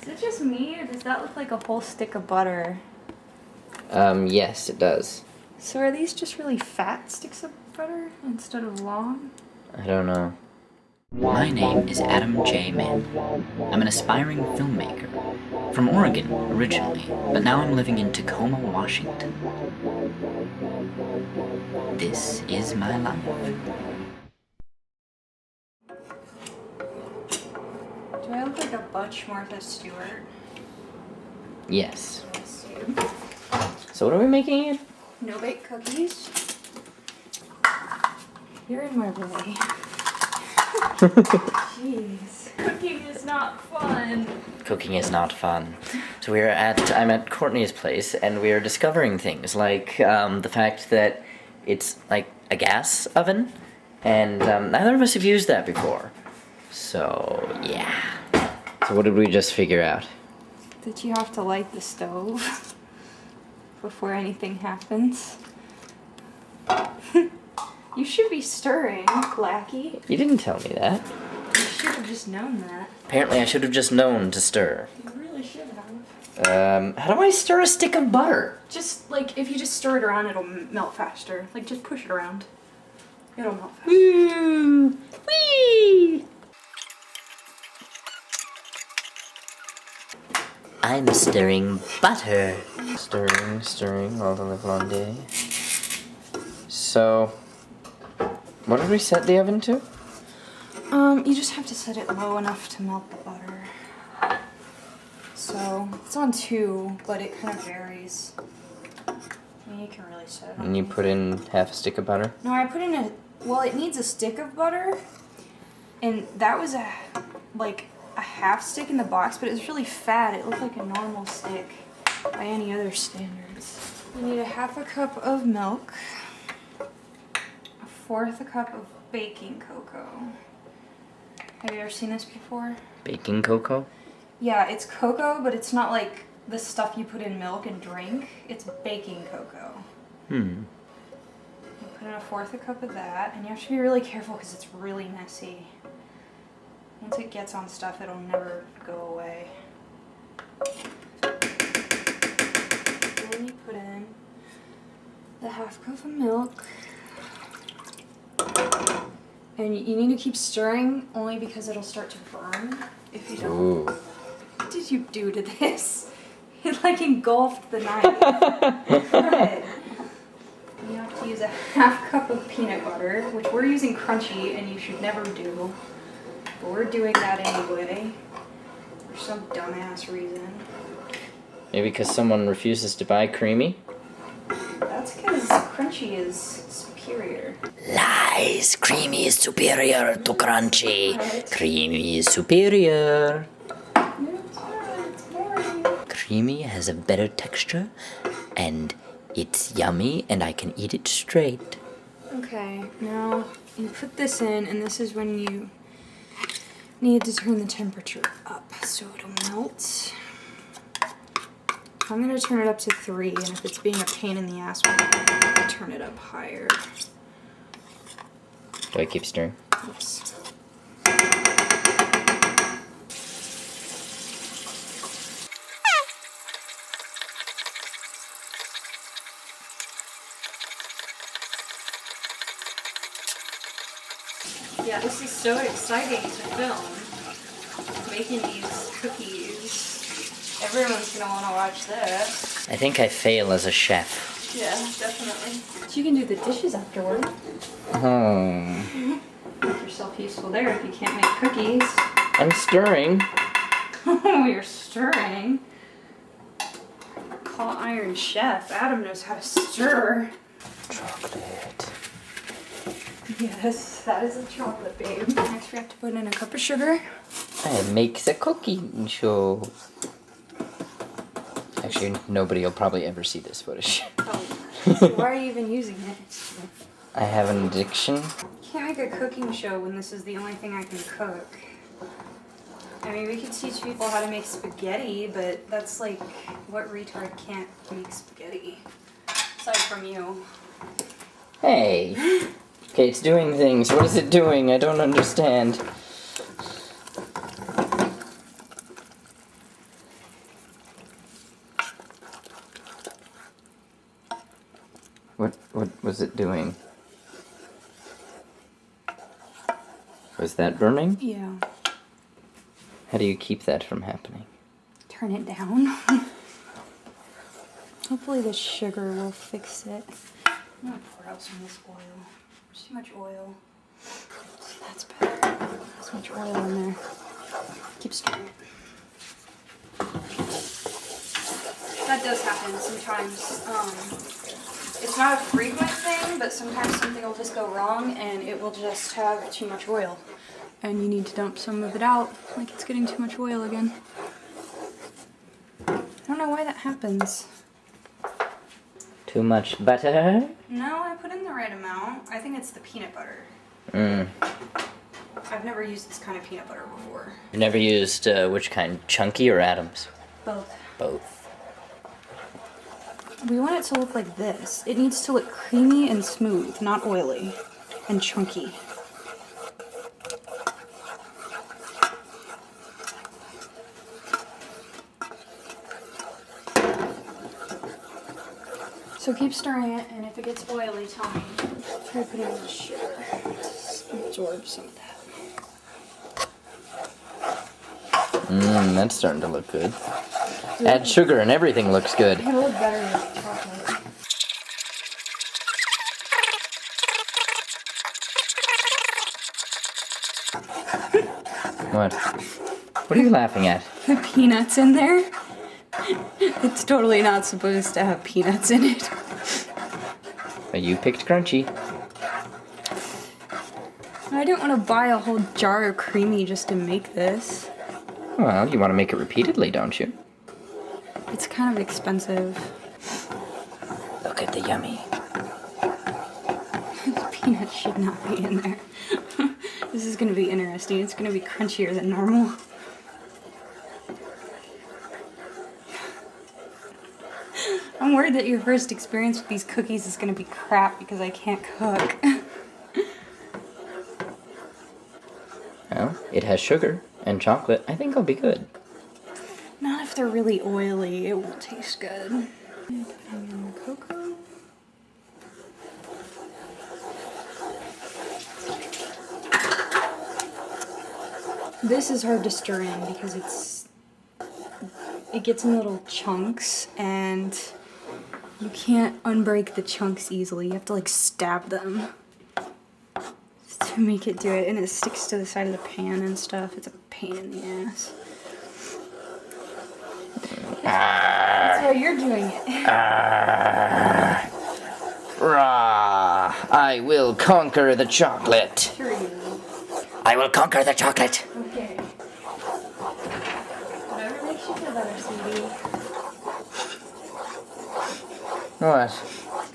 Is it just me, or does that look like a whole stick of butter? Yes, it does. So are these just really fat sticks of butter instead of long? I don't know. My name is Adam J. Mann. I'm an aspiring filmmaker. From Oregon, originally, but now I'm living in Tacoma, Washington. This is my life. Do I look like a Butch Martha Stewart? Yes. Yes. So what are we making again? No-bake cookies. You're in my way. Jeez. Cooking is not fun. Cooking is not fun. So I'm at Courtney's place, and we are discovering things like the fact that it's like a gas oven, and neither of us have used that before. So yeah. So what did we just figure out? That you have to light the stove before anything happens. You should be stirring, lackey. You didn't tell me that. You should have just known that. Apparently I should have just known to stir. You really should have. How do I stir a stick of butter? Just, like, if you just stir it around, it'll melt faster. Like, just push it around. It'll melt faster. Woo! Whee! I'm stirring butter. Stirring all the livelong day. So, what did we set the oven to? You just have to set it low enough to melt the butter. So, it's on 2, but it kind of varies. I mean, you can really set it on. And you put in half a stick of butter? No, I put in well, it needs a stick of butter, and that was a half stick in the box, but it was really fat. It looked like a normal stick by any other standards. You need a 1/2 cup of milk, 1/4 cup of baking cocoa. Have you ever seen this before? Baking cocoa? Yeah, it's cocoa, but it's not like the stuff you put in milk and drink. It's baking cocoa. You put in 1/4 cup of that, and you have to be really careful because it's really messy. Once it gets on stuff, it'll never go away. Then you put in the 1/2 cup of milk. And you need to keep stirring only because it'll start to burn if you don't. Ooh. What did you do to this? It like engulfed the knife. Good. You have to use a 1/2 cup of peanut butter, which we're using crunchy and you should never do. But we're doing that anyway. For some dumbass reason. Maybe because someone refuses to buy creamy? That's because crunchy is superior. Lies! Creamy is superior to crunchy. Right. Creamy is superior. It's boring. Creamy has a better texture, and it's yummy, and I can eat it straight. Okay, now you put this in, and this is when you need to turn the temperature up so it'll melt. I'm gonna turn it up to 3, and if it's being a pain in the ass, we'll turn it up higher. Do I keep stirring? Yes. Yeah, this is so exciting to film. Making these cookies. Everyone's gonna want to watch this. I think I fail as a chef. Yeah, definitely. But you can do the dishes afterward. Oh. Make yourself useful there if you can't make cookies. I'm stirring. Oh, you're stirring. Call Iron Chef. Adam knows how to stir. Chocolate. Yes, that is a chocolate, babe. Next we have to put in a cup of sugar. I make the cooking show. Actually, nobody will probably ever see this footage. Oh, so why are you even using it? I have an addiction. You can't make a cooking show when this is the only thing I can cook. I mean, we could teach people how to make spaghetti, but that's like, what retard can't make spaghetti? Aside from you. Hey! Okay, it's doing things. What is it doing? I don't understand. What was it doing? Was that burning? Yeah. How do you keep that from happening? Turn it down. Hopefully the sugar will fix it. I'm gonna pour out some of this oil. There's too much oil. That's better. There's much oil in there. Keep stirring it. That does happen sometimes. It's not a frequent thing, but sometimes something will just go wrong and it will just have too much oil. And you need to dump some of it out, like it's getting too much oil again. I don't know why that happens. Too much butter? No, I put in the right amount. I think it's the peanut butter. I've never used this kind of peanut butter before. You've never used which kind? Chunky or Adams? Both. Both. We want it to look like this. It needs to look creamy and smooth, not oily and chunky. So keep stirring it, and if it gets oily, tell me. Try putting in the sugar to absorb some of that. That's starting to look good. Add sugar and everything looks good. It'll look better with chocolate. What? What are you laughing at? The peanuts in there. It's totally not supposed to have peanuts in it. You picked crunchy. I didn't want to buy a whole jar of creamy just to make this. Well, you want to make it repeatedly, don't you? It's kind of expensive. Look at the yummy. The peanuts should not be in there. This is going to be interesting. It's going to be crunchier than normal. I'm worried that your first experience with these cookies is going to be crap because I can't cook. Well, it has sugar and chocolate. I think it'll be good. Not if they're really oily. It won't taste good. Putting in the cocoa. This is hard to stir in because it gets in little chunks and you can't unbreak the chunks easily. You have to like stab them to make it do it, and it sticks to the side of the pan and stuff. It's a pain in the ass. That's why you're doing it. Rah! I will conquer the chocolate. Sure you will. I will conquer the chocolate. Okay. Whatever makes you feel better, sweetie. What?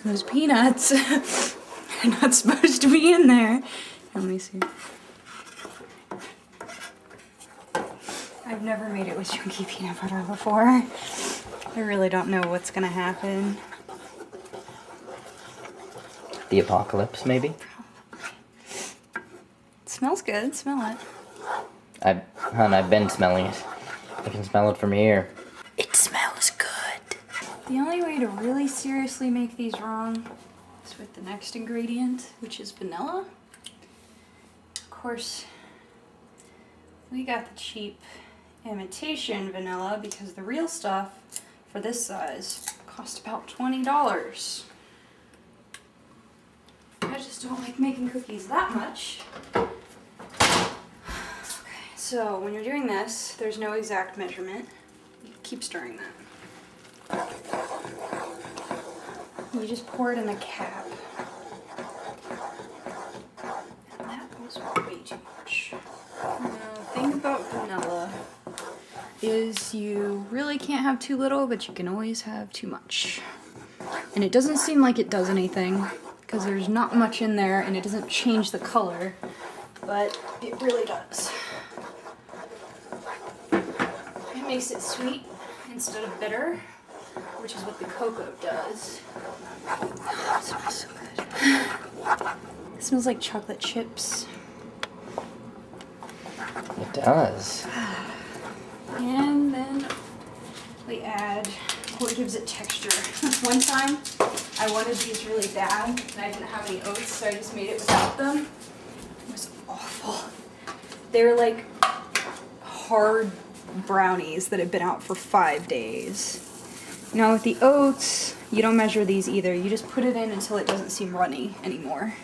Those peanuts are not supposed to be in there. Let me see. I've never made it with chunky peanut butter before. I really don't know what's gonna happen. The apocalypse, maybe? It smells good. Smell it. I've been smelling it. I can smell it from here. It smells good. The only way to really seriously make these wrong is with the next ingredient, which is vanilla. Of course, we got the cheap imitation vanilla because the real stuff for this size cost about $20. I just don't like making cookies that much. Okay, so when you're doing this, there's no exact measurement. You keep stirring that. You just pour it in a cap. And that was way too much. Now, the thing about vanilla is you really can't have too little, but you can always have too much. And it doesn't seem like it does anything, because there's not much in there and it doesn't change the color, but it really does. It makes it sweet instead of bitter, which is what the cocoa does. It smells so good. It smells like chocolate chips. It does. And then we add what gives it texture. One time, I wanted these really bad, and I didn't have any oats, so I just made it without them. It was awful. They were like hard brownies that had been out for 5 days. Now with the oats, you don't measure these either. You just put it in until it doesn't seem runny anymore.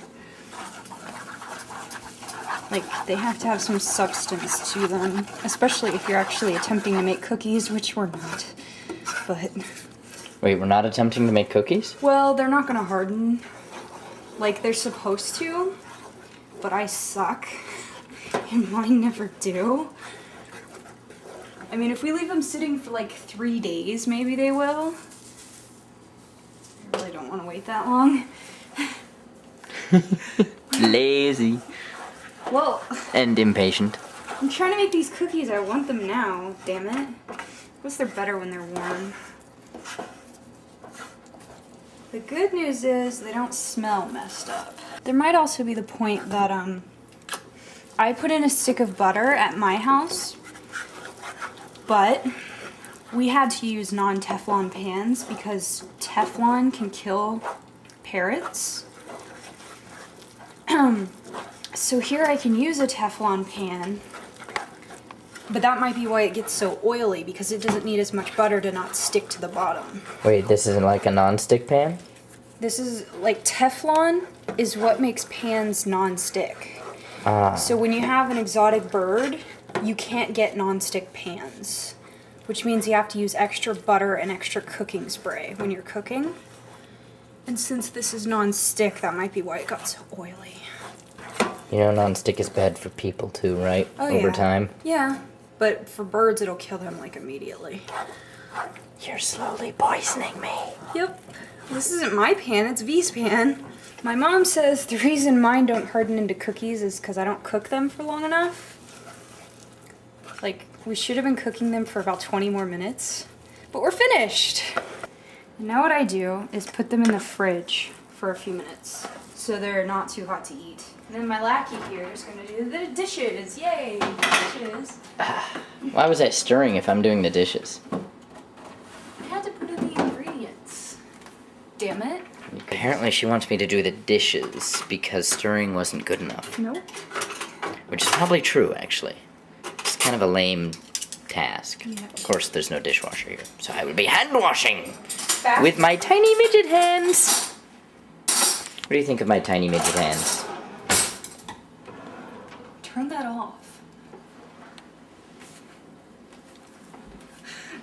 Like, they have to have some substance to them, especially if you're actually attempting to make cookies, which we're not. But... Wait, we're not attempting to make cookies? Well, they're not gonna harden like they're supposed to, but I suck, and mine never do. I mean, if we leave them sitting for like 3 days, maybe they will. I really don't want to wait that long. Lazy. Well, And impatient. I'm trying to make these cookies. I want them now, damn it. I guess they're better when they're warm. The good news is they don't smell messed up. There might also be the point that I put in a stick of butter at my house, but we had to use non-Teflon pans because Teflon can kill parrots. So here I can use a Teflon pan, but that might be why it gets so oily, because it doesn't need as much butter to not stick to the bottom. Wait, this isn't like a non-stick pan? This is, like, Teflon is what makes pans non-stick. Ah. So when you have an exotic bird, you can't get non-stick pans, which means you have to use extra butter and extra cooking spray when you're cooking. And since this is non-stick, that might be why it got so oily. You know non-stick is bad for people too, right? Oh, Over yeah. time. Yeah, but for birds, it'll kill them, like, immediately. You're slowly poisoning me. Yep. This isn't my pan, it's V's pan. My mom says the reason mine don't harden into cookies is because I don't cook them for long enough. Like, we should have been cooking them for about 20 more minutes. But we're finished! Now what I do is put them in the fridge for a few minutes, so they're not too hot to eat. And then my lackey here is going to do the dishes. Yay, dishes. Why was I stirring if I'm doing the dishes? I had to put in the ingredients. Damn it. Apparently she wants me to do the dishes because stirring wasn't good enough. Nope. Which is probably true, actually. It's kind of a lame task. Yeah. Of course, there's no dishwasher here, so I would be hand washing Back. with my tiny midget hands. What do you think of my tiny midget hands? Turn that off.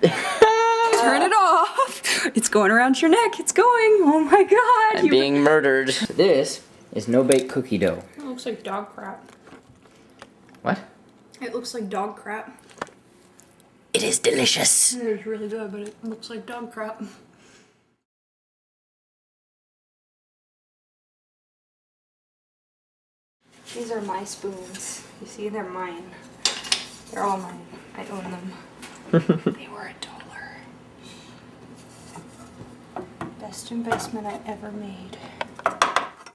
Turn it off. It's going around your neck. It's going. Oh my god. I'm being murdered. This is no-bake cookie dough. It looks like dog crap. What? It looks like dog crap. It is delicious. It's really good, but it looks like dog crap. These are my spoons. You see, they're mine. They're all mine. I own them. They were $1. Best investment I ever made.